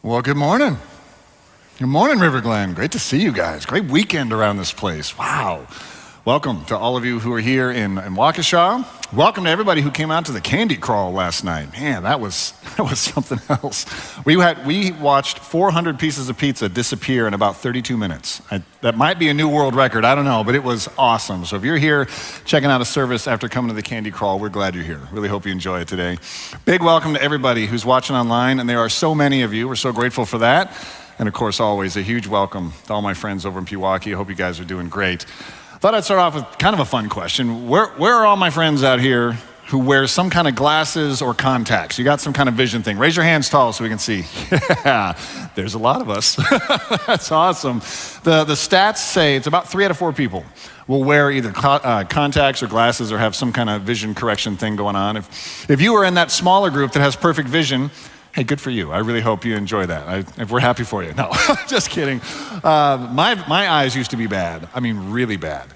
Well, good morning. Good morning, River Glen. Great to see you guys. Great weekend around this place. Wow. Welcome to all of you who are here in Waukesha. Welcome to everybody who came out to the candy crawl last night. Man, that was something else. We watched 400 pieces of pizza disappear in about 32 minutes. That might be a new world record. I don't know, but it was awesome. So if you're here checking out a service after coming to the candy crawl, we're glad you're here. Really hope you enjoy it today. Big welcome to everybody who's watching online, and there are so many of you. We're so grateful for that. And of course, always a huge welcome to all my friends over in Pewaukee. I hope you guys are doing great. I thought I'd start off with kind of a fun question. Where are all my friends out here who wear some kind of glasses or contacts? You got some kind of vision thing. Raise your hands tall so we can see. Yeah, there's a lot of us. That's awesome. The stats say it's about 3 out of 4 people will wear either contacts or glasses or have some kind of vision correction thing going on. If you are in that smaller group that has perfect vision, hey, good for you. I really hope you enjoy that. We're happy for you. No, just kidding. My eyes used to be bad. I mean, really bad.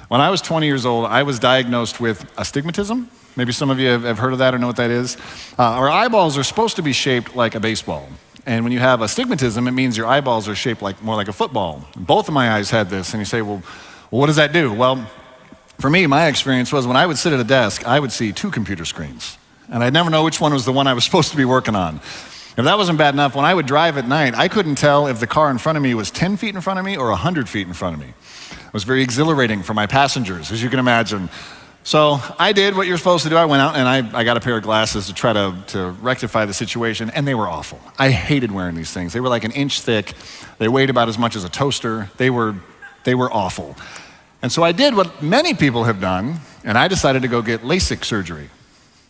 When I was 20 years old, I was diagnosed with astigmatism. Maybe some of you have heard of that or know what that is. Our eyeballs are supposed to be shaped like a baseball. And when you have astigmatism, it means your eyeballs are shaped more like a football. Both of my eyes had this. And you say, well, what does that do? Well, for me, my experience was when I would sit at a desk, I would see 2 computer screens. And I'd never know which one was the one I was supposed to be working on. If that wasn't bad enough, when I would drive at night, I couldn't tell if the car in front of me was 10 feet in front of me or 100 feet in front of me. It was very exhilarating for my passengers, as you can imagine. So I did what you're supposed to do. I went out and I got a pair of glasses to try to rectify the situation, and they were awful. I hated wearing these things. They were like an inch thick. They weighed about as much as a toaster. They were awful. And so I did what many people have done, and I decided to go get LASIK surgery.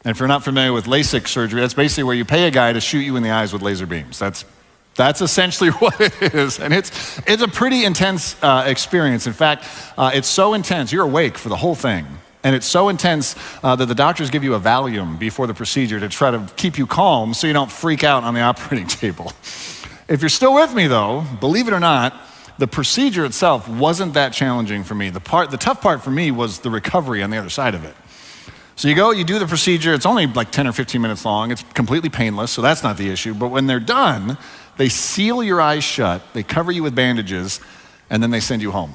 And if you're not familiar with LASIK surgery, that's basically where you pay a guy to shoot you in the eyes with laser beams. That's essentially what it is. And it's a pretty intense experience. In fact, it's so intense, you're awake for the whole thing. And it's so intense that the doctors give you a Valium before the procedure to try to keep you calm so you don't freak out on the operating table. If you're still with me though, believe it or not, the procedure itself wasn't that challenging for me. The tough part for me was the recovery on the other side of it. So you do the procedure, it's only like 10 or 15 minutes long, it's completely painless, so that's not the issue. But when they're done, they seal your eyes shut, they cover you with bandages, and then they send you home.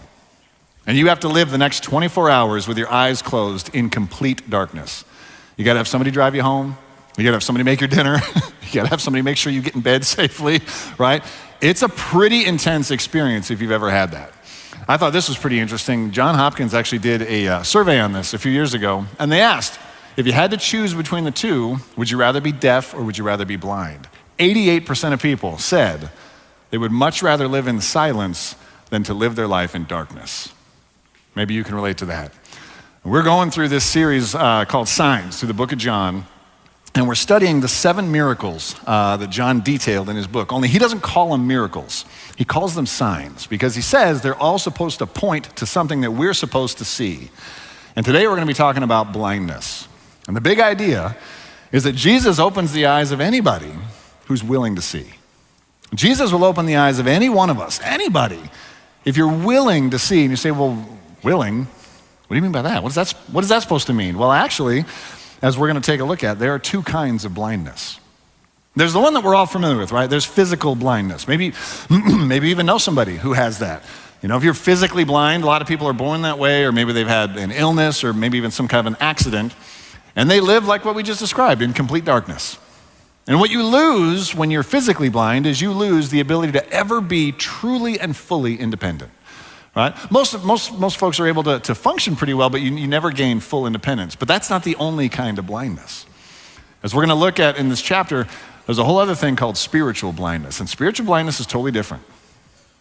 And you have to live the next 24 hours with your eyes closed in complete darkness. You gotta have somebody drive you home, you gotta have somebody make your dinner, you gotta have somebody make sure you get in bed safely, right? It's a pretty intense experience if you've ever had that. I thought this was pretty interesting. Johns Hopkins actually did a survey on this a few years ago, and they asked, if you had to choose between the two, would you rather be deaf or would you rather be blind? 88% of people said they would much rather live in silence than to live their life in darkness. Maybe you can relate to that. We're going through this series called Signs through the book of John, and we're studying the 7 miracles that John detailed in his book, only he doesn't call them miracles. He calls them signs because he says they're all supposed to point to something that we're supposed to see. And today we're going to be talking about blindness. And the big idea is that Jesus opens the eyes of anybody who's willing to see. Jesus will open the eyes of any one of us, anybody, if you're willing to see. And you say, well, willing? What do you mean by that? What is that supposed to mean? Well, actually, as we're going to take a look at, there are 2 kinds of blindness. There's the one that we're all familiar with, right? There's physical blindness. Maybe you even know somebody who has that. You know, if you're physically blind, a lot of people are born that way, or maybe they've had an illness, or maybe even some kind of an accident, and they live like what we just described, in complete darkness. And what you lose when you're physically blind is you lose the ability to ever be truly and fully independent, right? Most folks are able to function pretty well, but you never gain full independence. But that's not the only kind of blindness. As we're going to look at in this chapter, there's a whole other thing called spiritual blindness, and spiritual blindness is totally different.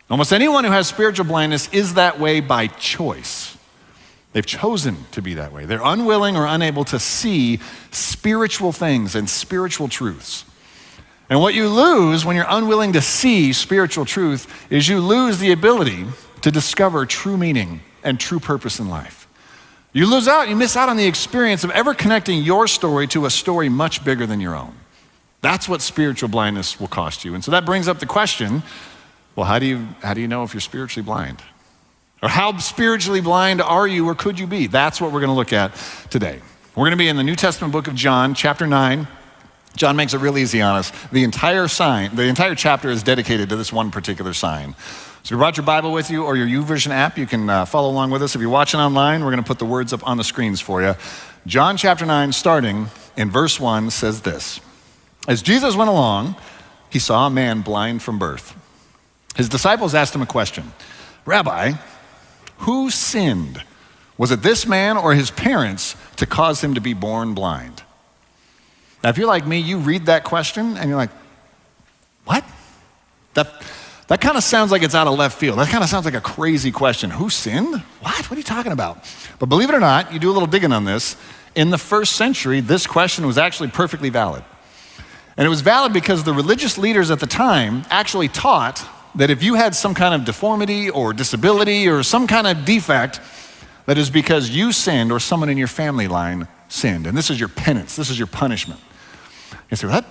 Almost anyone who has spiritual blindness is that way by choice. They've chosen to be that way. They're unwilling or unable to see spiritual things and spiritual truths. And what you lose when you're unwilling to see spiritual truth is you lose the ability to discover true meaning and true purpose in life. You miss out on the experience of ever connecting your story to a story much bigger than your own. That's what spiritual blindness will cost you. And so that brings up the question, well, how do you know if you're spiritually blind? Or how spiritually blind are you or could you be? That's what we're going to look at today. We're going to be in the New Testament book of John, chapter 9. John makes it real easy on us. The entire chapter is dedicated to this one particular sign. So if you brought your Bible with you or your YouVersion app, you can follow along with us. If you're watching online, we're going to put the words up on the screens for you. John chapter 9, starting in verse 1, says this. As Jesus went along, he saw a man blind from birth. His disciples asked him a question. Rabbi, who sinned? Was it this man or his parents to cause him to be born blind? Now, if you're like me, you read that question and you're like, what? That kind of sounds like it's out of left field. That kind of sounds like a crazy question. Who sinned? What are you talking about? But believe it or not, you do a little digging on this. In the first century, this question was actually perfectly valid. And it was valid because the religious leaders at the time actually taught that if you had some kind of deformity or disability or some kind of defect, that is because you sinned or someone in your family line sinned. And this is your penance, this is your punishment. You say, well, that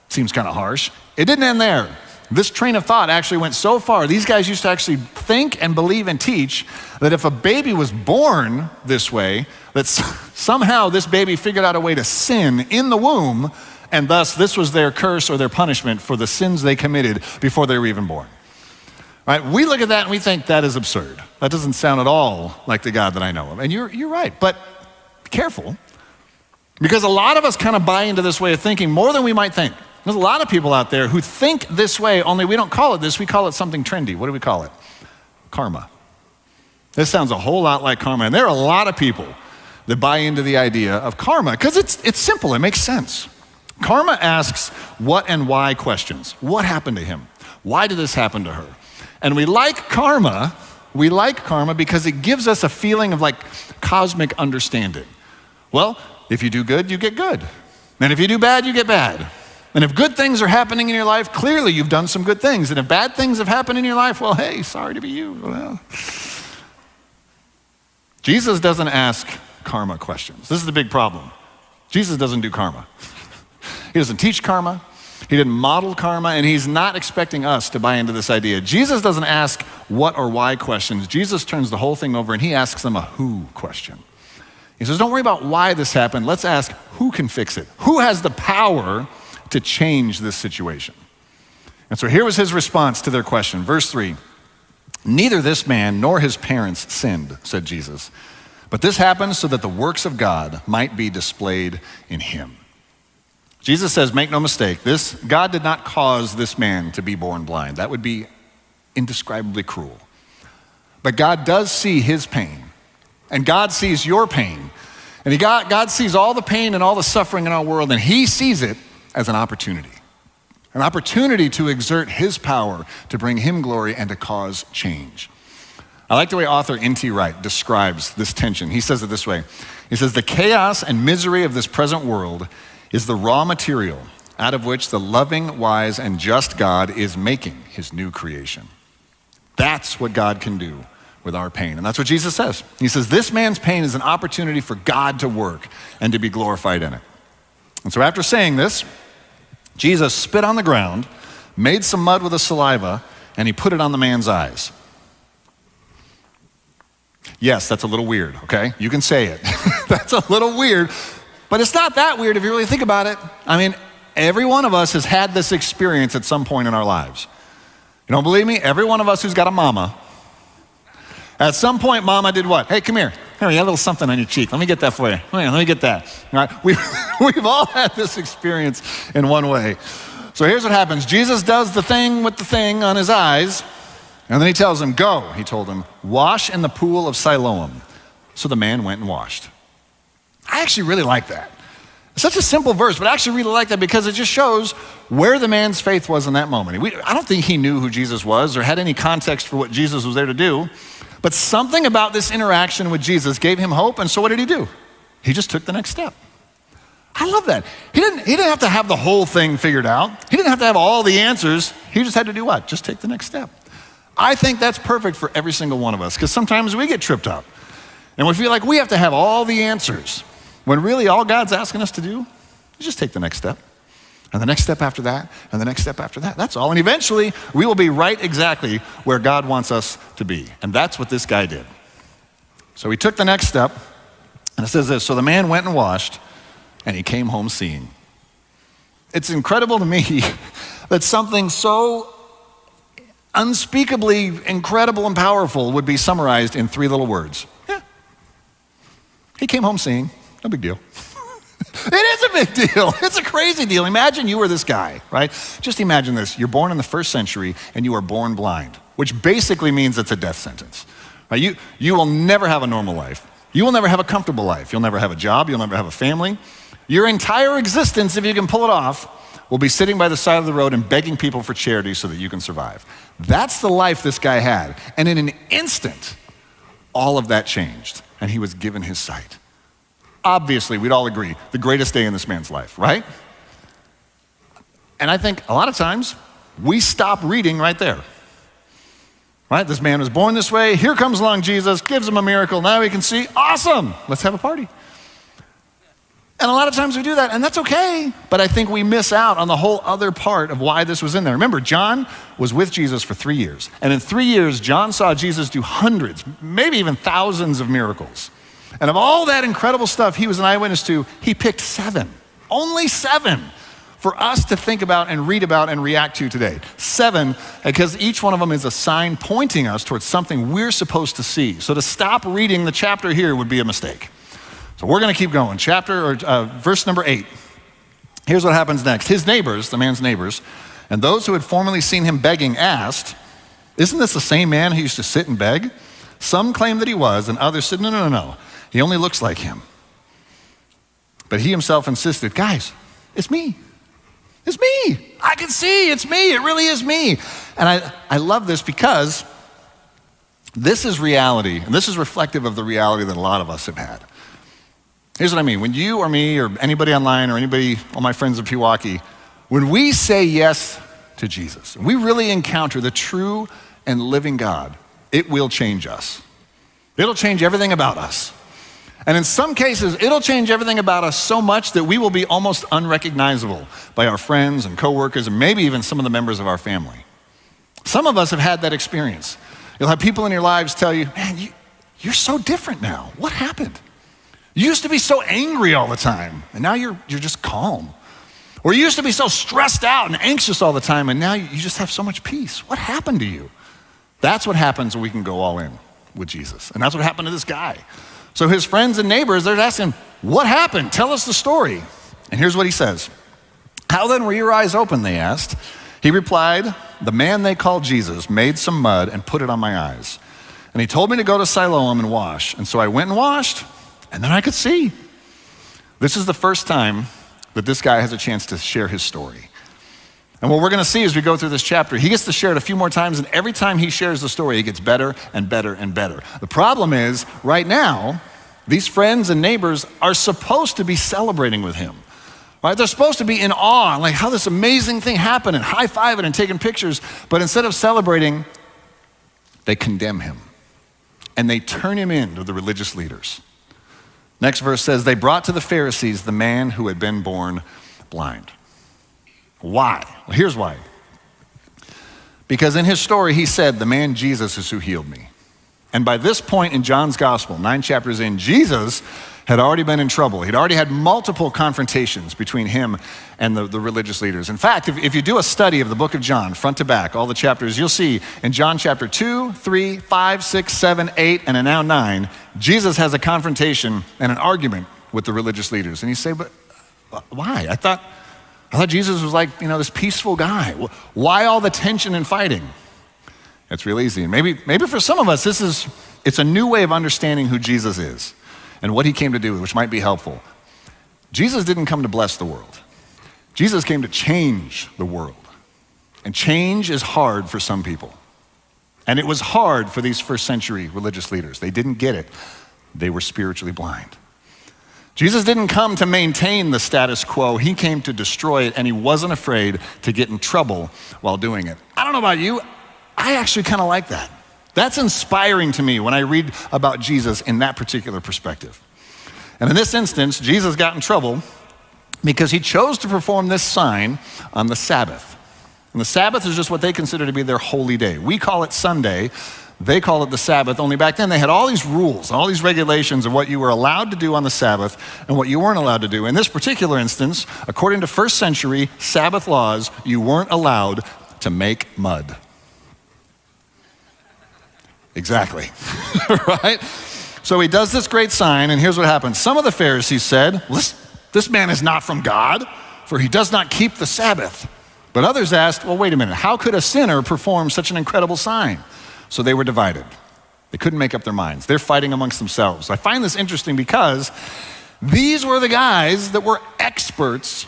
seems kind of harsh. It didn't end there. This train of thought actually went so far. These guys used to actually think and believe and teach that if a baby was born this way, that somehow this baby figured out a way to sin in the womb, and thus this was their curse or their punishment for the sins they committed before they were even born. Right? We look at that and we think that is absurd. That doesn't sound at all like the God that I know of. And you're right, but be careful. Because a lot of us kind of buy into this way of thinking more than we might think. There's a lot of people out there who think this way, only we don't call it this, we call it something trendy. What do we call it? Karma. This sounds a whole lot like karma. And there are a lot of people that buy into the idea of karma because it's simple, it makes sense. Karma asks what and why questions. What happened to him? Why did this happen to her? And we like karma because it gives us a feeling of like cosmic understanding. Well, if you do good, you get good. And if you do bad, you get bad. And if good things are happening in your life, clearly you've done some good things. And if bad things have happened in your life, well, hey, sorry to be you. Well, Jesus doesn't ask karma questions. This is the big problem. Jesus doesn't do karma. He doesn't teach karma. He didn't model karma, and he's not expecting us to buy into this idea. Jesus doesn't ask what or why questions. Jesus turns the whole thing over and he asks them a who question. He says, don't worry about why this happened. Let's ask who can fix it? Who has the power to change this situation? And so here was his response to their question. Verse 3, neither this man nor his parents sinned, said Jesus, but this happened so that the works of God might be displayed in him. Jesus says, make no mistake, God did not cause this man to be born blind. That would be indescribably cruel. But God does see his pain, and God sees your pain, and God sees all the pain and all the suffering in our world, and he sees it as an opportunity to exert his power to bring him glory and to cause change. I like the way author N.T. Wright describes this tension. He says it this way. He says, the chaos and misery of this present world is the raw material out of which the loving, wise, and just God is making his new creation. That's what God can do with our pain. And that's what Jesus says. He says, this man's pain is an opportunity for God to work and to be glorified in it. And so after saying this, Jesus spit on the ground, made some mud with his saliva, and he put it on the man's eyes. Yes, that's a little weird, okay? You can say it. That's a little weird. But it's not that weird if you really think about it. I mean, every one of us has had this experience at some point in our lives. You don't believe me? Every one of us who's got a mama, at some point mama did what? Hey, come here. Here, you got a little something on your cheek. Let me get that for you. Let me get that. All right? We've all had this experience in one way. So here's what happens. Jesus does the thing with the thing on his eyes, and then he tells him, go, he told him, wash in the pool of Siloam. So the man went and washed. I actually really like that. It's such a simple verse, but I actually really like that because it just shows where the man's faith was in that moment. I don't think he knew who Jesus was or had any context for what Jesus was there to do, but something about this interaction with Jesus gave him hope, and so what did he do? He just took the next step. I love that. He didn't have to have the whole thing figured out. He didn't have to have all the answers. He just had to do what? Just take the next step. I think that's perfect for every single one of us because sometimes we get tripped up and we feel like we have to have all the answers. When really all God's asking us to do is just take the next step. And the next step after that, and the next step after that. That's all. And eventually, we will be right exactly where God wants us to be. And that's what this guy did. So he took the next step, and it says this, so the man went and washed, and he came home seeing. It's incredible to me that something so unspeakably incredible and powerful would be summarized in 3 little words. Yeah. He came home singing. No big deal. It is a big deal. It's a crazy deal. Imagine you were this guy, right? Just imagine this. You're born in the 1st century and you are born blind, which basically means it's a death sentence. Right? You will never have a normal life. You will never have a comfortable life. You'll never have a job. You'll never have a family. Your entire existence, if you can pull it off, will be sitting by the side of the road and begging people for charity so that you can survive. That's the life this guy had. And in an instant, all of that changed, and he was given his sight. Obviously, we'd all agree, the greatest day in this man's life, right? And I think a lot of times, we stop reading right there. Right? This man was born this way. Here comes along Jesus, gives him a miracle. Now he can see. Awesome. Let's have a party. And a lot of times we do that, and that's okay. But I think we miss out on the whole other part of why this was in there. Remember, John was with Jesus for 3 years. And in 3 years, John saw Jesus do hundreds, maybe even thousands of miracles. And of all that incredible stuff he was an eyewitness to, he picked 7. Only 7. For us to think about and read about and react to today. 7, because each one of them is a sign pointing us towards something we're supposed to see. So to stop reading the chapter here would be a mistake. So we're going to keep going. Verse number 8. Here's what happens next. His neighbors, the man's neighbors, and those who had formerly seen him begging asked, "Isn't this the same man who used to sit and beg?" Some claimed that he was, and others said, No. He only looks like him. But he himself insisted, "Guys, it's me. It's me. I can see, it's me. It really is me." And I love this because this is reality, and this is reflective of the reality that a lot of us have had. Here's what I mean. When you or me or anybody online or anybody, all my friends in Pewaukee, when we say yes to Jesus, and we really encounter the true and living God, it will change us. It'll change everything about us. And in some cases, it'll change everything about us so much that we will be almost unrecognizable by our friends and coworkers and maybe even some of the members of our family. Some of us have had that experience. You'll have people in your lives tell you, "Man, you're so different now. What happened? You used to be so angry all the time, and now you're just calm. Or you used to be so stressed out and anxious all the time, and now you just have so much peace. What happened to you?" That's what happens when we can go all in with Jesus. And that's what happened to this guy. So his friends and neighbors, they're asking, "What happened? Tell us the story." And here's what he says. "How then were your eyes open?" they asked. He replied, "The man they called Jesus made some mud and put it on my eyes. And he told me to go to Siloam and wash. And so I went and washed, and then I could see." This is the first time that this guy has a chance to share his story. And what we're going to see as we go through this chapter, he gets to share it a few more times, and every time he shares the story, it gets better and better and better. The problem is, right now, these friends and neighbors are supposed to be celebrating with him. Right? They're supposed to be in awe, like how this amazing thing happened, and high-fiving and taking pictures. But instead of celebrating, they condemn him. And they turn him in to the religious leaders. Next verse says, "They brought to the Pharisees the man who had been born blind." Why? Well, here's why. Because in his story, he said, "The man Jesus is who healed me." And by this point in John's gospel, 9 chapters in, Jesus had already been in trouble. He'd already had multiple confrontations between him and the religious leaders. In fact, if you do a study of the book of John, front to back, all the chapters, you'll see in John chapter 2, 3, 5, 6, 7, 8, and now 9, Jesus has a confrontation and an argument with the religious leaders. And you say, "But why? I thought Jesus was like, this peaceful guy. Why all the tension and fighting?" It's real easy. And maybe for some of us, it's a new way of understanding who Jesus is and what he came to do, which might be helpful. Jesus didn't come to bless the world. Jesus came to change the world. And change is hard for some people. And it was hard for these first century religious leaders. They didn't get it. They were spiritually blind. Jesus didn't come to maintain the status quo. He came to destroy it, and he wasn't afraid to get in trouble while doing it. I don't know about you. I actually kind of like that. That's inspiring to me when I read about Jesus in that particular perspective. And in this instance, Jesus got in trouble because he chose to perform this sign on the Sabbath. And the Sabbath is just what they consider to be their holy day. We call it Sunday. They call it the Sabbath, only back then they had all these rules, all these regulations of what you were allowed to do on the Sabbath and what you weren't allowed to do. In this particular instance, according to first century Sabbath laws, you weren't allowed to make mud. Exactly, right? So he does this great sign, and here's what happens. Some of the Pharisees said, this man is not from God, for he does not keep the Sabbath. But others asked, well, wait a minute, how could a sinner perform such an incredible sign? So they were divided. They couldn't make up their minds. They're fighting amongst themselves. I find this interesting because these were the guys that were experts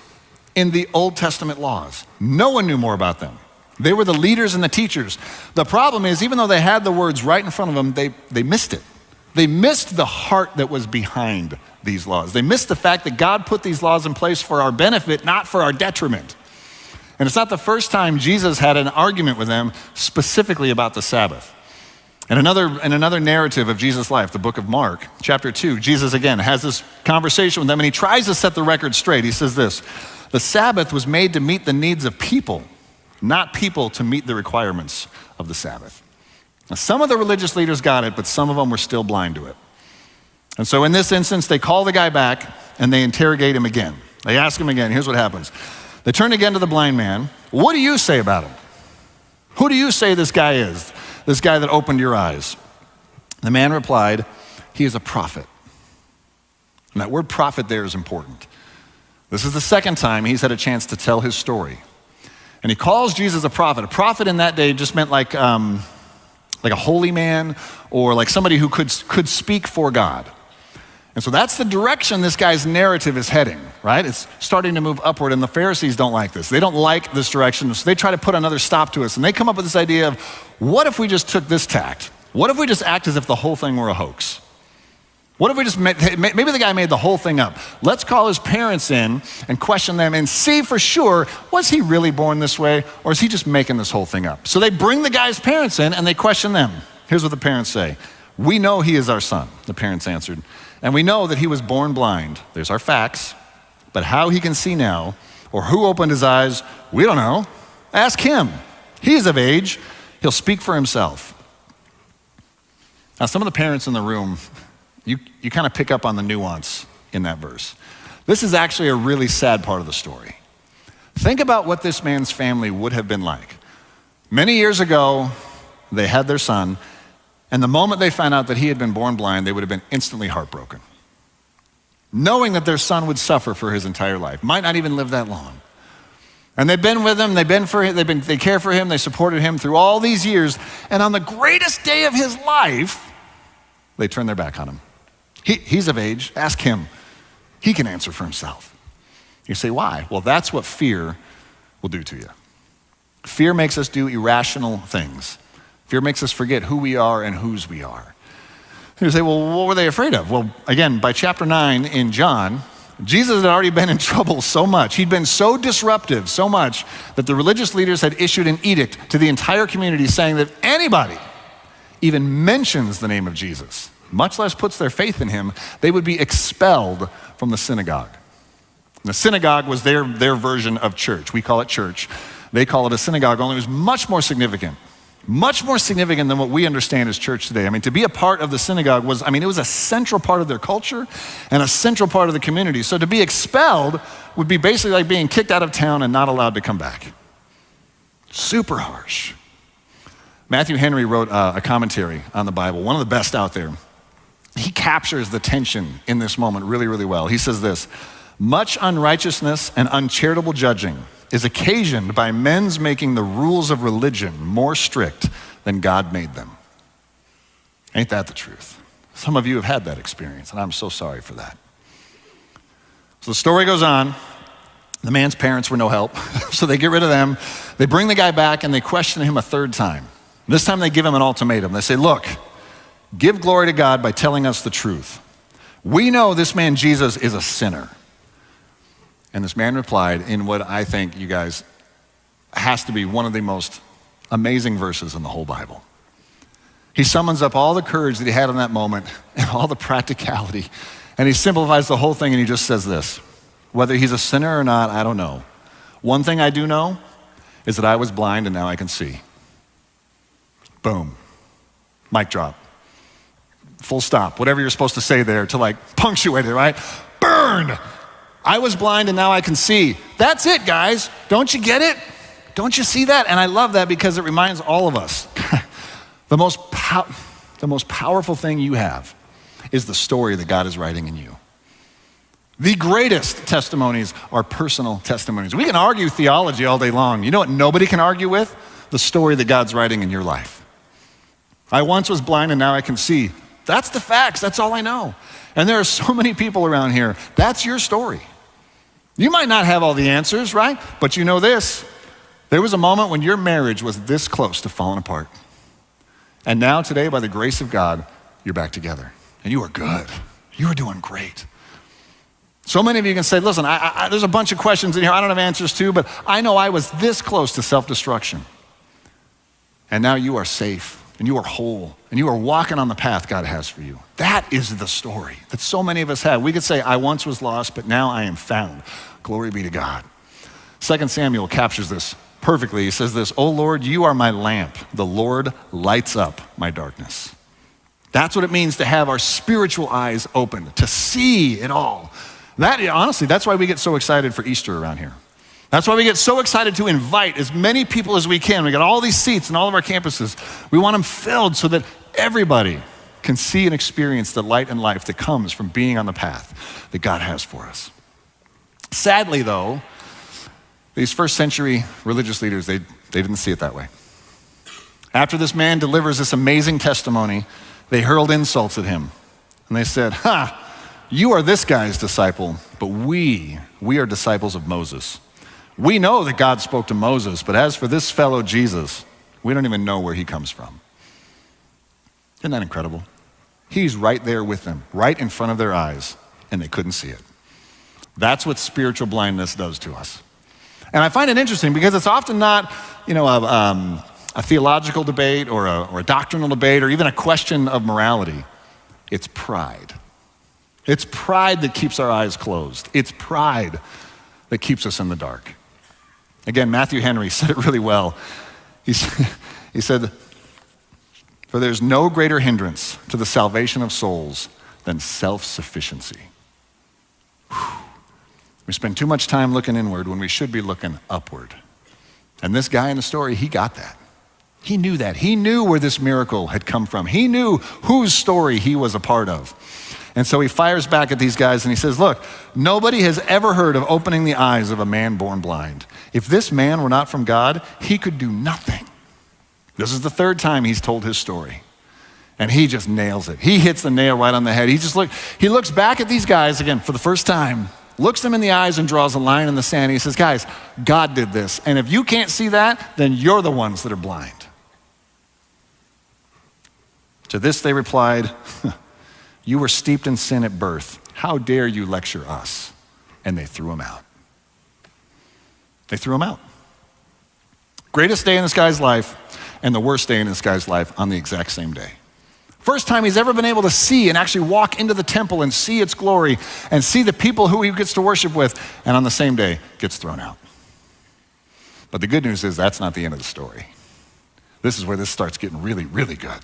in the Old Testament laws. No one knew more about them. They were the leaders and the teachers. The problem is, even though they had the words right in front of them, they missed it. They missed the heart that was behind these laws. They missed the fact that God put these laws in place for our benefit, not for our detriment. And it's not the first time Jesus had an argument with them specifically about the Sabbath. In another narrative of Jesus' life, the book of Mark, chapter 2, Jesus again has this conversation with them, and he tries to set the record straight. He says this, the Sabbath was made to meet the needs of people, not people to meet the requirements of the Sabbath. Now, some of the religious leaders got it, but some of them were still blind to it. And so in this instance, they call the guy back and they interrogate him again. They ask him again. Here's what happens. They turn again to the blind man. What do you say about him? Who do you say this guy is? This guy that opened your eyes? The man replied, he is a prophet. And that word prophet there is important. This is the second time he's had a chance to tell his story. And he calls Jesus a prophet. A prophet in that day just meant like a holy man or like somebody who could speak for God. And so that's the direction this guy's narrative is heading, right? It's starting to move upward, and the Pharisees don't like this. They don't like this direction, so they try to put another stop to us. And they come up with this idea of, what if we just took this tact? What if we just act as if the whole thing were a hoax? What if we just, maybe the guy made the whole thing up. Let's call his parents in and question them and see for sure, was he really born this way, or is he just making this whole thing up? So they bring the guy's parents in and they question them. Here's what the parents say. We know he is our son, the parents answered. And we know that he was born blind. There's our facts. But how he can see now, or who opened his eyes, we don't know. Ask him. He is of age. He'll speak for himself. Now, some of the parents in the room, you kind of pick up on the nuance in that verse. This is actually a really sad part of the story. Think about what this man's family would have been like. Many years ago, they had their son, and the moment they found out that he had been born blind, they would have been instantly heartbroken. Knowing that their son would suffer for his entire life, might not even live that long. And they've been with him, they care for him, they supported him through all these years, and on the greatest day of his life, they turn their back on him. He's of age, ask him. He can answer for himself. You say, why? Well, that's what fear will do to you. Fear makes us do irrational things. Fear makes us forget who we are and whose we are. You say, well, what were they afraid of? Well, again, by chapter 9 in John, Jesus had already been in trouble so much. He'd been so disruptive, so much, that the religious leaders had issued an edict to the entire community saying that anybody even mentions the name of Jesus, much less puts their faith in him, they would be expelled from the synagogue. And the synagogue was their version of church. We call it church. They call it a synagogue, only it was much more significant than what we understand as church today. I mean, to be a part of the synagogue it was a central part of their culture and a central part of the community. So to be expelled would be basically like being kicked out of town and not allowed to come back. Super harsh. Matthew Henry wrote a commentary on the Bible, one of the best out there. He captures the tension in this moment really, really well. He says this, much unrighteousness and uncharitable judging is occasioned by men's making the rules of religion more strict than God made them. Ain't that the truth? Some of you have had that experience, and I'm so sorry for that. So the story goes on. The man's parents were no help, so they get rid of them. They bring the guy back, and they question him a third time. This time they give him an ultimatum. They say, look, give glory to God by telling us the truth. We know this man Jesus is a sinner. And this man replied in what I think, you guys, has to be one of the most amazing verses in the whole Bible. He summons up all the courage that he had in that moment and all the practicality, and he simplifies the whole thing, and he just says this, whether he's a sinner or not, I don't know. One thing I do know is that I was blind and now I can see. Boom. Mic drop. Full stop. Whatever you're supposed to say there to like punctuate it, right? Burn! I was blind and now I can see. That's it, guys. Don't you get it? Don't you see that? And I love that because it reminds all of us the most powerful thing you have is the story that God is writing in you. The greatest testimonies are personal testimonies. We can argue theology all day long. You know what nobody can argue with? The story that God's writing in your life. I once was blind and now I can see. That's the facts. That's all I know. And there are so many people around here. That's your story. You might not have all the answers, right? But you know this. There was a moment when your marriage was this close to falling apart. And now today, by the grace of God, you're back together. And you are good. You are doing great. So many of you can say, listen, there's a bunch of questions in here I don't have answers to, but I know I was this close to self-destruction. And now you are safe, and you are whole, and you are walking on the path God has for you. That is the story that so many of us have. We could say, I once was lost, but now I am found. Glory be to God. 2 Samuel captures this perfectly. He says this, "O Lord, you are my lamp. The Lord lights up my darkness." That's what it means to have our spiritual eyes open, to see it all. Honestly, that's why we get so excited for Easter around here. That's why we get so excited to invite as many people as we can. We got all these seats in all of our campuses. We want them filled so that everybody can see and experience the light and life that comes from being on the path that God has for us. Sadly, though, these first century religious leaders, they didn't see it that way. After this man delivers this amazing testimony, they hurled insults at him. And they said, you are this guy's disciple, but we are disciples of Moses. We know that God spoke to Moses, but as for this fellow Jesus, we don't even know where he comes from. Isn't that incredible? He's right there with them, right in front of their eyes, and they couldn't see it. That's what spiritual blindness does to us. And I find it interesting because it's often not, a theological debate or a doctrinal debate or even a question of morality. It's pride. It's pride that keeps our eyes closed. It's pride that keeps us in the dark. Again, Matthew Henry said it really well. He said, "For there's no greater hindrance to the salvation of souls than self-sufficiency." We spend too much time looking inward when we should be looking upward. And this guy in the story, he got that. He knew that. He knew where this miracle had come from. He knew whose story he was a part of. And so he fires back at these guys and he says, look, nobody has ever heard of opening the eyes of a man born blind. If this man were not from God, he could do nothing. This is the third time he's told his story. And he just nails it. He hits the nail right on the head. He looks back at these guys again for the first time, looks them in the eyes and draws a line in the sand. He says, guys, God did this. And if you can't see that, then you're the ones that are blind. To this they replied, you were steeped in sin at birth. How dare you lecture us? And they threw him out. They threw him out. Greatest day in this guy's life and the worst day in this guy's life on the exact same day. First time he's ever been able to see and actually walk into the temple and see its glory and see the people who he gets to worship with, and on the same day gets thrown out. But the good news is that's not the end of the story. This is where this starts getting really, really good.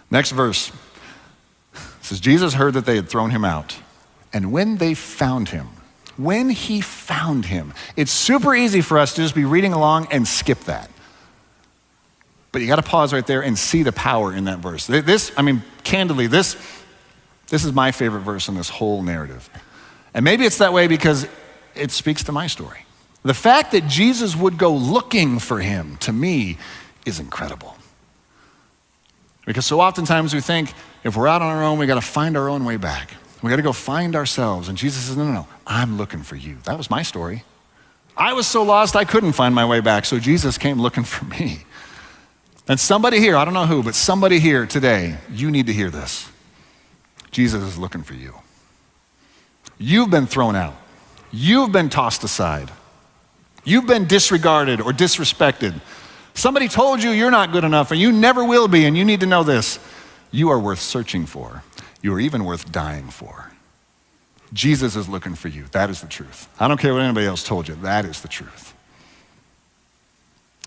Next verse says, Jesus heard that they had thrown him out, and when he found him, it's super easy for us to just be reading along and skip that. But you got to pause right there and see the power in that verse. Candidly, this is my favorite verse in this whole narrative. And maybe it's that way because it speaks to my story. The fact that Jesus would go looking for him, to me, is incredible. Because so oftentimes we think if we're out on our own, we got to find our own way back. We got to go find ourselves. And Jesus says, no, I'm looking for you. That was my story. I was so lost I couldn't find my way back, so Jesus came looking for me. And somebody here, I don't know who, but somebody here today, you need to hear this. Jesus is looking for you. You've been thrown out. You've been tossed aside. You've been disregarded or disrespected. Somebody told you you're not good enough and you never will be, and you need to know this. You are worth searching for. You are even worth dying for. Jesus is looking for you. That is the truth. I don't care what anybody else told you. That is the truth.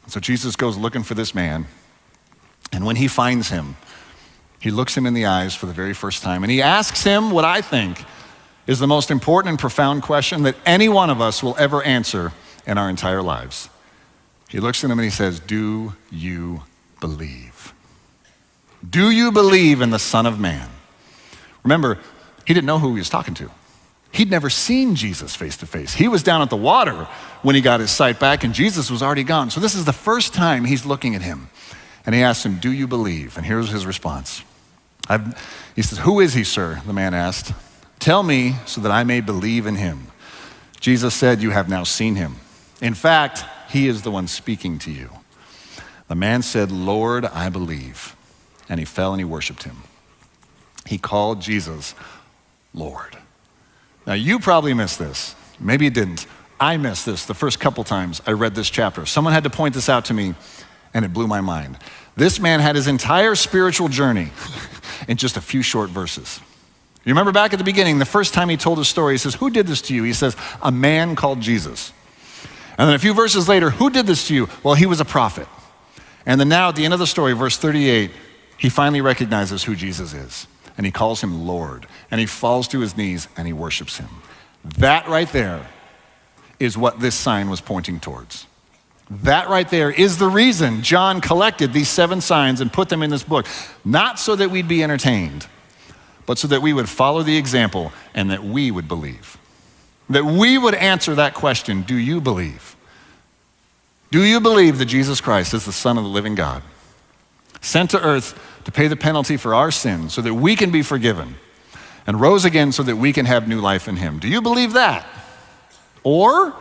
So Jesus goes looking for this man. And when he finds him, He looks him in the eyes for the very first time, and he asks him what I think is the most important and profound question that any one of us will ever answer in our entire lives. He looks at him and he says, do you believe? Do you believe in the Son of Man? Remember, he didn't know who he was talking to. He'd never seen Jesus face to face. He was down at the water when he got his sight back, and Jesus was already gone. So this is the first time he's looking at him. And he asks him, do you believe? And here's his response. He says, who is he, sir? The man asked. Tell me so that I may believe in him. Jesus said, you have now seen him. In fact, he is the one speaking to you. The man said, Lord, I believe. And he fell and he worshiped him. He called Jesus Lord. Now, you probably missed this. Maybe you didn't. I missed this the first couple times I read this chapter. Someone had to point this out to me, and it blew my mind. This man had his entire spiritual journey in just a few short verses. You remember back at the beginning, the first time he told his story, he says, who did this to you? He says, a man called Jesus. And then a few verses later, who did this to you? Well, he was a prophet. And then now at the end of the story, verse 38, he finally recognizes who Jesus is. And he calls him Lord. And he falls to his knees and he worships him. That right there is what this sign was pointing towards. That right there is the reason John collected these 7 signs and put them in this book. Not so that we'd be entertained, but so that we would follow the example and that we would believe. That we would answer that question, do you believe? Do you believe that Jesus Christ is the Son of the living God, sent to earth to pay the penalty for our sins so that we can be forgiven, and rose again so that we can have new life in him? Do you believe that? Or,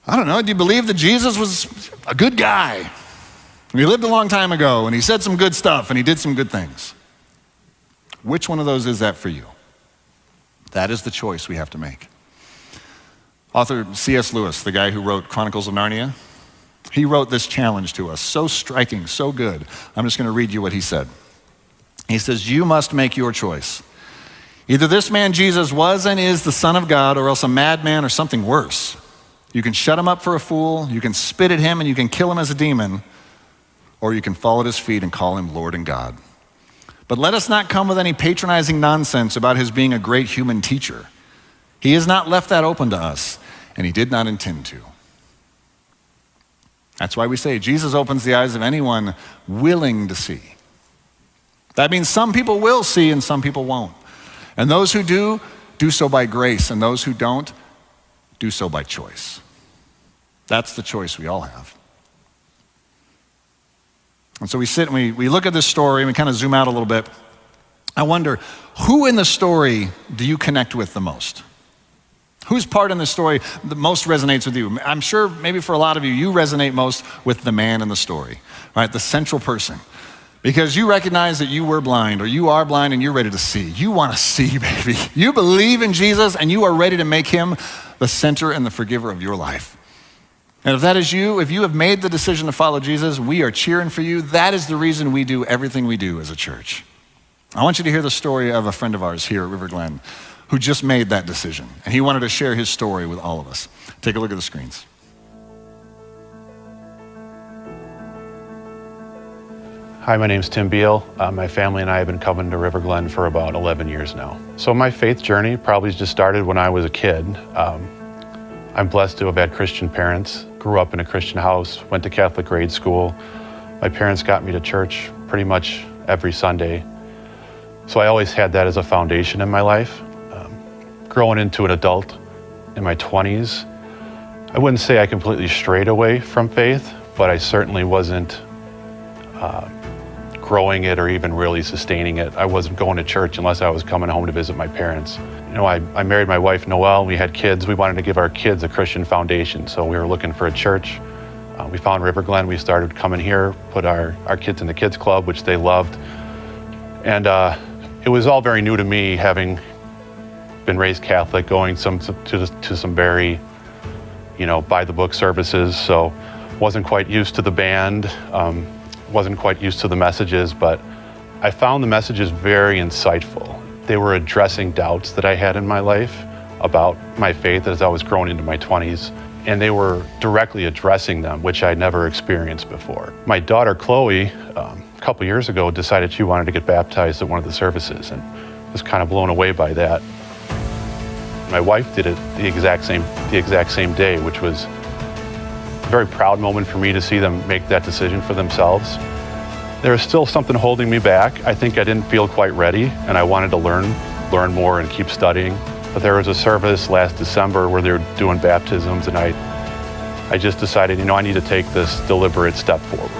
I don't know, do you believe that Jesus was a good guy? And he lived a long time ago, and he said some good stuff, and he did some good things? Which one of those is that for you? That is the choice we have to make. Author C.S. Lewis, the guy who wrote Chronicles of Narnia, he wrote this challenge to us, so striking, so good. I'm just going to read you what he said. He says, you must make your choice. Either this man Jesus was and is the Son of God, or else a madman or something worse. You can shut him up for a fool, you can spit at him, and you can kill him as a demon, or you can fall at his feet and call him Lord and God. But let us not come with any patronizing nonsense about his being a great human teacher. He has not left that open to us, and he did not intend to. That's why we say Jesus opens the eyes of anyone willing to see. That means some people will see and some people won't. And those who do so by grace, and those who don't, do so by choice. That's the choice we all have. And so we sit and we look at this story and we kind of zoom out a little bit. I wonder, who in the story do you connect with the most? Whose part in the story that most resonates with you? I'm sure maybe for a lot of you, you resonate most with the man in the story, right? The central person. Because you recognize that you were blind, or you are blind and you're ready to see. You want to see, baby. You believe in Jesus and you are ready to make him the center and the forgiver of your life. And if that is you, if you have made the decision to follow Jesus, we are cheering for you. That is the reason we do everything we do as a church. I want you to hear the story of a friend of ours here at River Glen who just made that decision. And he wanted to share his story with all of us. Take a look at the screens. Hi, my name's Tim Beal. My family and I have been coming to River Glen for about 11 years now. So my faith journey probably just started when I was a kid. I'm blessed to have had Christian parents, grew up in a Christian house, went to Catholic grade school. My parents got me to church pretty much every Sunday. So I always had that as a foundation in my life. Growing into an adult in my 20s, I wouldn't say I completely strayed away from faith, but I certainly wasn't growing it or even really sustaining it. I wasn't going to church unless I was coming home to visit my parents. You know, I married my wife, Noelle. We had kids. We wanted to give our kids a Christian foundation, so we were looking for a church. We found River Glen. We started coming here, put our kids in the kids club, which they loved. And it was all very new to me, having been raised Catholic, going to some very, by the book services. So wasn't quite used to the band, wasn't quite used to the messages, but I found the messages very insightful. They were addressing doubts that I had in my life about my faith as I was growing into my 20s, and they were directly addressing them, which I'd never experienced before. My daughter, Chloe, couple years ago decided she wanted to get baptized at one of the services, and was kind of blown away by that. My wife did it the exact same day, which was a very proud moment for me to see them make that decision for themselves. There was still something holding me back. I think I didn't feel quite ready, and I wanted to learn more and keep studying. But there was a service last December where they were doing baptisms, and I just decided, I need to take this deliberate step forward.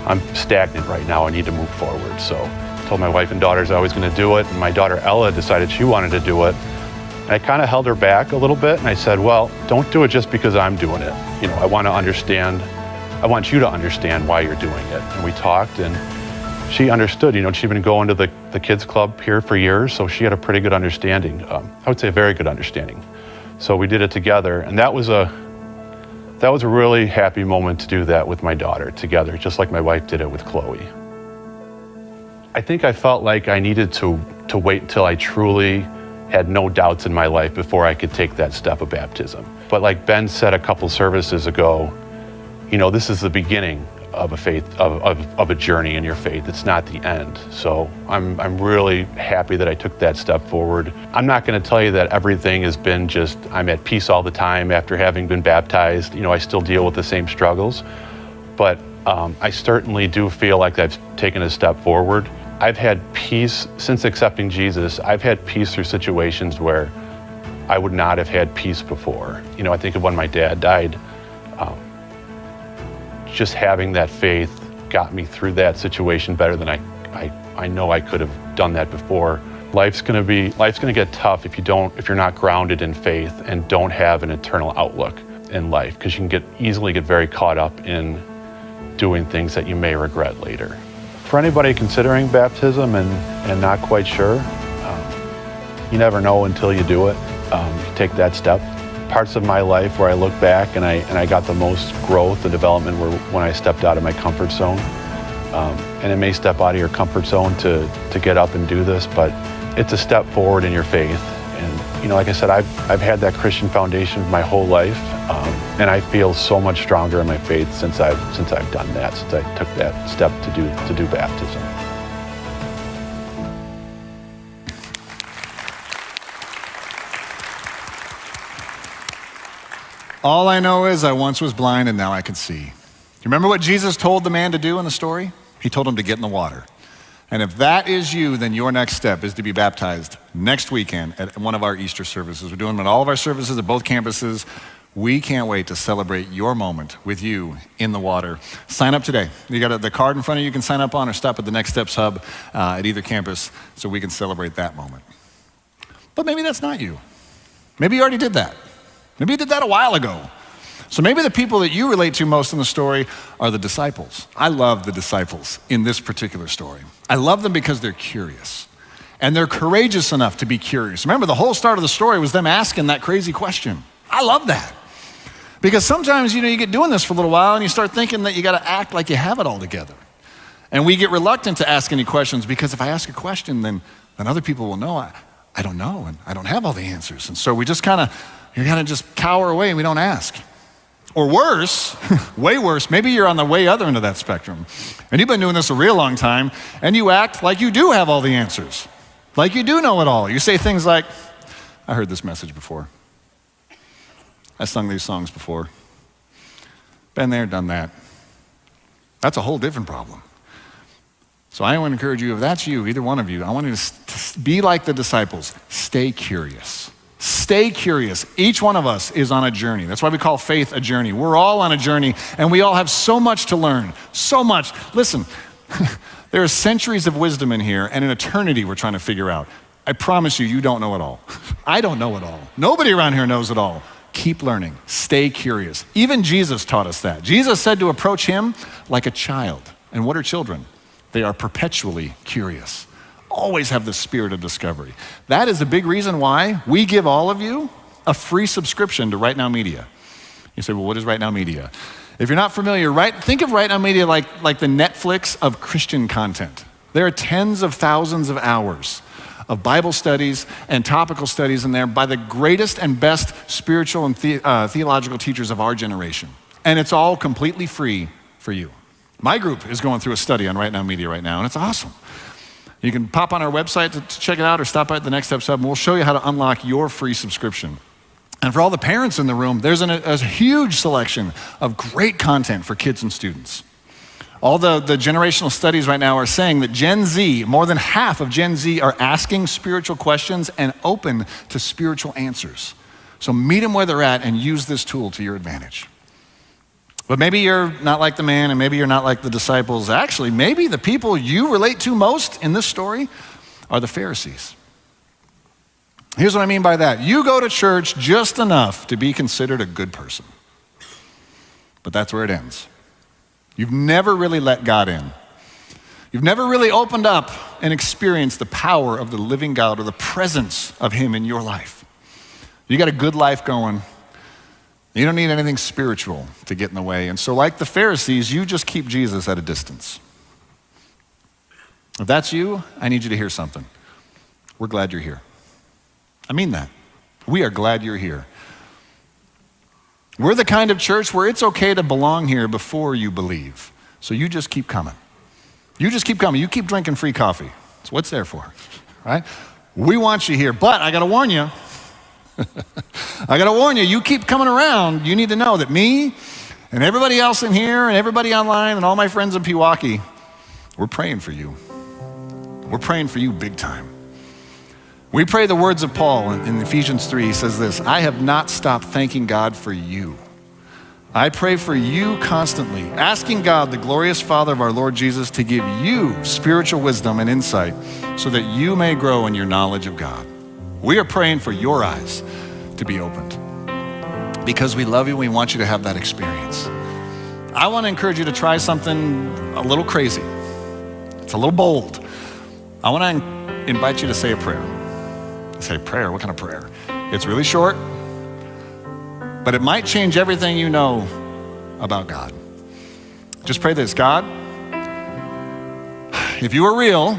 I'm stagnant right now. I need to move forward. So I told my wife and daughters I was going to do it, and my daughter Ella decided she wanted to do it. And I kind of held her back a little bit, and I said, well, don't do it just because I'm doing it. I want you to understand why you're doing it. And we talked, and she understood. She'd been going to the kids club here for years, so she had a pretty good understanding. I would say a very good understanding. So we did it together, and that was a really happy moment to do that with my daughter together, just like my wife did it with Chloe. I think I felt like I needed to wait until I truly had no doubts in my life before I could take that step of baptism. But like Ben said a couple services ago, this is the beginning of a faith, of a journey in your faith. It's not the end. So I'm really happy that I took that step forward. I'm not going to tell you that everything has been just, I'm at peace all the time after having been baptized. I still deal with the same struggles, but I certainly do feel like I've taken a step forward. I've had peace since accepting Jesus. I've had peace through situations where I would not have had peace before. I think of when my dad died. Just having that faith got me through that situation better than I know I could have done that before. Life's gonna get tough if you're not grounded in faith and don't have an eternal outlook in life, because you can easily get very caught up in doing things that you may regret later. For anybody considering baptism and not quite sure, you never know until you do it. You take that step. Parts of my life where I look back and I got the most growth and development were when I stepped out of my comfort zone. And it may step out of your comfort zone to get up and do this, but it's a step forward in your faith. And like I said, I've had that Christian foundation my whole life, and I feel so much stronger in my faith since I've done that, since I took that step to do baptism. All I know is I once was blind and now I can see. You remember what Jesus told the man to do in the story? He told him to get in the water. And if that is you, then your next step is to be baptized next weekend at one of our Easter services. We're doing them at all of our services at both campuses. We can't wait to celebrate your moment with you in the water. Sign up today. You got the card in front of you can sign up on, or stop at the Next Steps Hub at either campus so we can celebrate that moment. But maybe that's not you. Maybe you already did that. Maybe you did that a while ago. So maybe the people that you relate to most in the story are the disciples. I love the disciples in this particular story. I love them because they're curious. And they're courageous enough to be curious. Remember, the whole start of the story was them asking that crazy question. I love that. Because sometimes, you get doing this for a little while and you start thinking that you got to act like you have it all together. And we get reluctant to ask any questions because if I ask a question, then other people will know I don't know and I don't have all the answers. And so we just kind of just cower away and we don't ask. Or worse, way worse, maybe you're on the way other end of that spectrum. And you've been doing this a real long time and you act like you do have all the answers. Like you do know it all. You say things like, I heard this message before. I sung these songs before. Been there, done that. That's a whole different problem. So I want to encourage you, if that's you, either one of you, I want you to be like the disciples. Stay curious. Stay curious. Each one of us is on a journey. That's why we call faith a journey. We're all on a journey, and we all have so much to learn. So much. Listen, there are centuries of wisdom in here, and an eternity we're trying to figure out. I promise you, you don't know it all. I don't know it all. Nobody around here knows it all. Keep learning. Stay curious. Even Jesus taught us that. Jesus said to approach him like a child. And what are children? They are perpetually curious. Always have the spirit of discovery. That is a big reason why we give all of you a free subscription to Right Now Media. You say, well, what is Right Now Media? If you're not familiar, think of Right Now Media like the Netflix of Christian content. There are tens of thousands of hours of Bible studies and topical studies in there by the greatest and best spiritual and theological teachers of our generation. And it's all completely free for you. My group is going through a study on Right Now Media right now, and it's awesome. You can pop on our website to check it out or stop by at the Next Steps Hub, and we'll show you how to unlock your free subscription. And for all the parents in the room, there's a huge selection of great content for kids and students. All the generational studies right now are saying that Gen Z, more than half of Gen Z are asking spiritual questions and open to spiritual answers. So meet them where they're at and use this tool to your advantage. But maybe you're not like the man and maybe you're not like the disciples. Actually, maybe the people you relate to most in this story are the Pharisees. Here's what I mean by that. You go to church just enough to be considered a good person. But that's where it ends. You've never really let God in. You've never really opened up and experienced the power of the living God or the presence of Him in your life. You got a good life going. You don't need anything spiritual to get in the way. And so like the Pharisees, you just keep Jesus at a distance. If that's you, I need you to hear something. We're glad you're here. I mean that. We are glad you're here. We're the kind of church where it's okay to belong here before you believe. So you just keep coming. You just keep coming. You keep drinking free coffee. That's what it's there for, right? We want you here, but I gotta warn you. I gotta warn you, you keep coming around, you need to know that me and everybody else in here and everybody online and all my friends in Pewaukee, we're praying for you. We're praying for you big time. We pray the words of Paul in Ephesians 3. He says this, I have not stopped thanking God for you. I pray for you constantly, asking God, the glorious Father of our Lord Jesus, to give you spiritual wisdom and insight so that you may grow in your knowledge of God. We are praying for your eyes to be opened because we love you and we want you to have that experience. I want to encourage you to try something a little crazy. It's a little bold. I want to invite you to say a prayer. Say prayer, what kind of prayer? It's really short, but it might change everything you know about God. Just pray this, God, if you are real,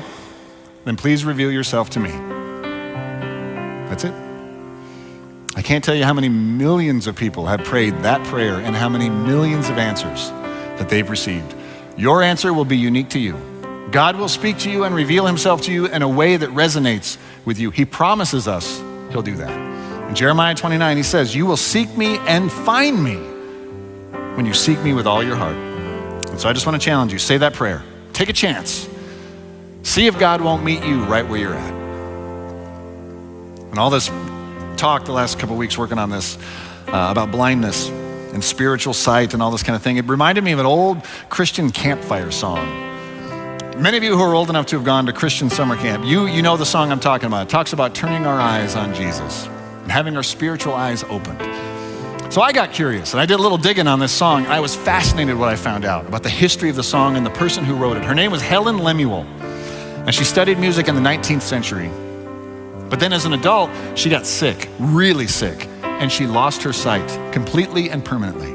then please reveal yourself to me. That's it. I can't tell you how many millions of people have prayed that prayer and how many millions of answers that they've received. Your answer will be unique to you. God will speak to you and reveal himself to you in a way that resonates with you. He promises us he'll do that. In Jeremiah 29, he says, you will seek me and find me when you seek me with all your heart. And so I just want to challenge you, say that prayer. Take a chance. See if God won't meet you right where you're at. And all this talk the last couple of weeks working on this about blindness and spiritual sight and all this kind of thing, it reminded me of an old Christian campfire song. Many of you who are old enough to have gone to Christian summer camp, you know the song I'm talking about. It talks about turning our eyes on Jesus and having our spiritual eyes opened. So I got curious and I did a little digging on this song. I was fascinated what I found out about the history of the song and the person who wrote it. Her name was Helen Lemuel, and she studied music in the 19th century. But then as an adult, she got sick, really sick, and she lost her sight completely and permanently.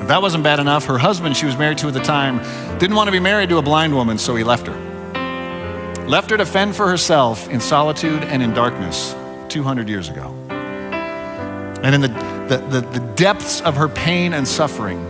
If that wasn't bad enough, her husband she was married to at the time didn't want to be married to a blind woman, so he left her. Left her to fend for herself in solitude and in darkness 200 years ago. And in the depths of her pain and suffering,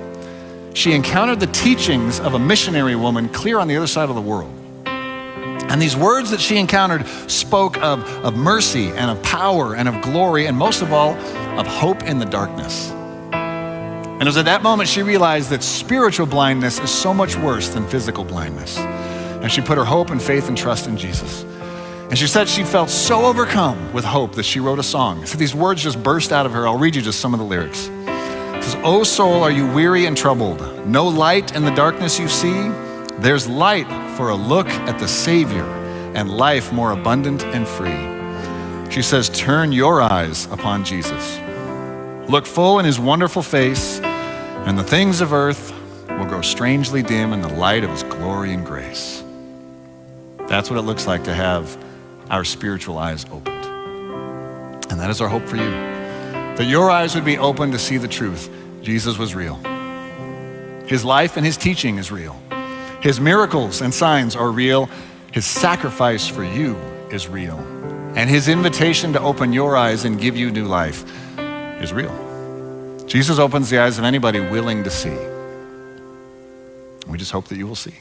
she encountered the teachings of a missionary woman clear on the other side of the world. And these words that she encountered spoke of mercy and of power and of glory and most of all, of hope in the darkness. And it was at that moment she realized that spiritual blindness is so much worse than physical blindness. And she put her hope and faith and trust in Jesus. And she said she felt so overcome with hope that she wrote a song. So these words just burst out of her. I'll read you just some of the lyrics. It says, "O soul, are you weary and troubled? No light in the darkness you see? There's light for a look at the Savior and life more abundant and free." She says, turn your eyes upon Jesus. Look full in his wonderful face, and the things of earth will grow strangely dim in the light of his glory and grace. That's what it looks like to have our spiritual eyes opened. And that is our hope for you, that your eyes would be open to see the truth. Jesus was real. His life and his teaching is real. His miracles and signs are real. His sacrifice for you is real. And his invitation to open your eyes and give you new life is real. Jesus opens the eyes of anybody willing to see. We just hope that you will see.